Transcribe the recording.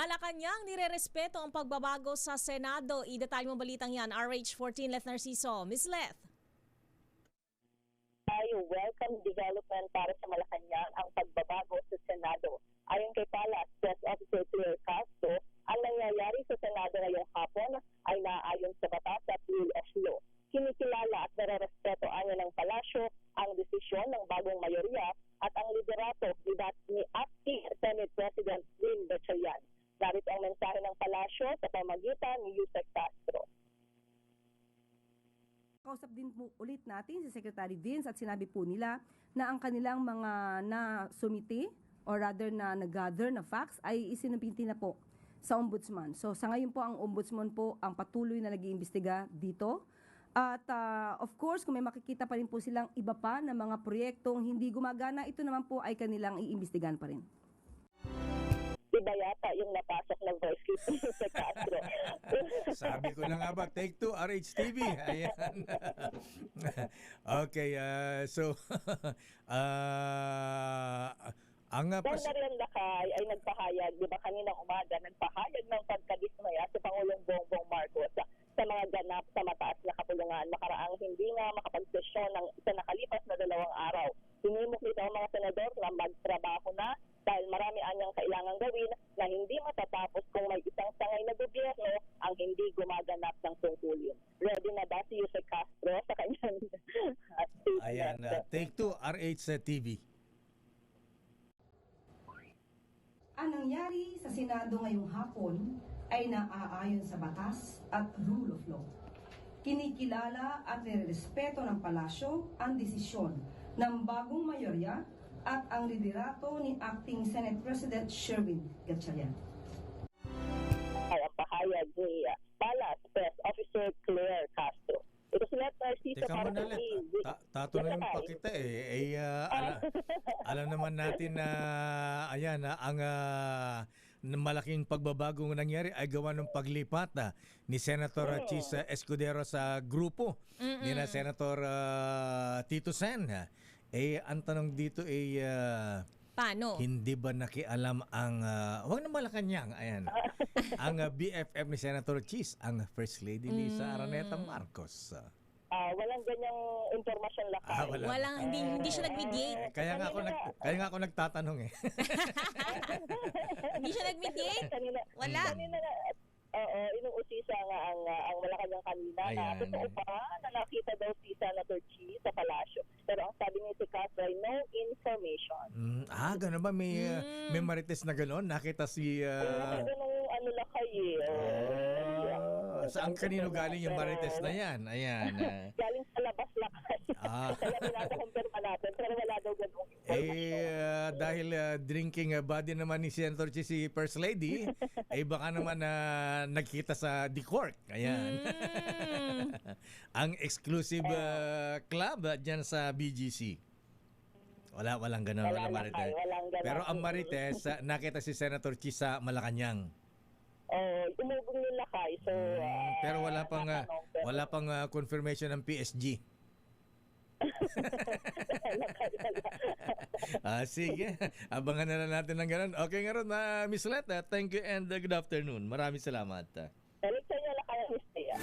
Malacanang nirerespeto ang pagbabago sa Senado. Idetalye mo balitang yan. RH14 Leth Narciso. Ms. Leth. Welcome development para sa Malacanang ang pagbabago sa Senado. Ayon kay Palas Press Officer Claire Castro, ang nangyayari sa Senado ngayong hapon ay naaayon sa batas at rule of law. Kinikilala at narerespeto anya ng palasyo ang desisyon ng bagong mayorya at ang liderato ni Acting Senate President Win Gatchalian. Narito ang mensahe ng palasyo sa pamagitan ni Yusek Castro. Kausap din po ulit natin si Secretary Vince at sinabi po nila na ang kanilang mga na-sumiti or rather na nag-gather na facts ay isinabinti na po sa Ombudsman. So sa ngayon po ang Ombudsman po ang patuloy na nag-iimbestiga dito. At of course kung may makikita pa rin po silang iba pa na mga proyektong hindi gumagana, ito naman po ay kanilang iimbestigahan pa rin. Iba yata yung napasok ng voice clip sa Castro. Sabi ko na nga ba, take two, RH-TV. Ayan. Okay, so, ang Senator Lakay ay nagpahayag, di ba kaninang umaga, nagpahayag ng pagkadismaya si Pangulong Bongbong Marcos sa mga ganap sa mataas na kapulungan. Makaraang hindi nga makapagsesyon sa nakalipas na 2 araw. Hinimok nito ang mga senador na magtrabaho na dahil marami anyang kailangang gawin na hindi matatapos kung may isang sangay na gobyerno ang hindi gumaganap ng tungkulin. Ready na ba si Yusek Castro sa kanyang statement? Ayan, take two, RH-TV. Ang nangyari sa Senado ngayong hapon ay naaayon sa batas at rule of law. Kinikilala at nirerespeto ng palasyo ang desisyon ng bagong mayorya at ang liderato ni Acting Senate President Sherwin Gatchalian. Ay ang pahayag ni Palas Press Officer Claire Castro. Ito si Leth Narciso. Teka mo na, Leth. Tatanungin pa kita eh. Alam naman natin na ang malaking pagbabagong nangyari ay gawa ng paglipat ni Senator Chis Escudero sa grupo ni na Senator Tito Sen. Ang tanong dito ay Paano? hindi ba nakialam ang wag na Malacanang, ayan. Ang BFF ni Senator Chis, ang First Lady Lisa Araneta Marcos. Walang ganyang impormasyon Lakay. Walang, hindi siya nag-mediate. Kaya nga ako nagtatanong eh. Hindi siya nag-mediate. Wala. Kanina inuusisa nga ang Malacanang kanina na Ayan. totoo pa na nakita daw si Senator Chi sa palasyo. Pero ang sabi ni si Castro ay no information. Gano'n ba? May marites na gano'n? Nakita si... Ganong Lakay saan kanino galing yung marites na yan? Ayan. Galing sa labas Lakay. Kaya pinatakumpirma natin. Pero wala daw ganong information. Dahil drinking body naman ni Senator Chi si First Lady, baka naman nagkita sa Dicorc. Ayan. Ang exclusive club dyan sa BGC. Walang ganun. Walang marites. Pero ang marites, nakita si Senator Chi sa Malacanang. Umugong yung Lakay. So, pero wala pang confirmation ng PSG. Sige, abangan na lang natin ng ganun. Okay nga ron, Miss Leth, thank you and good afternoon. Maraming salamat. balik sa inyo Lakay, Miss Tia.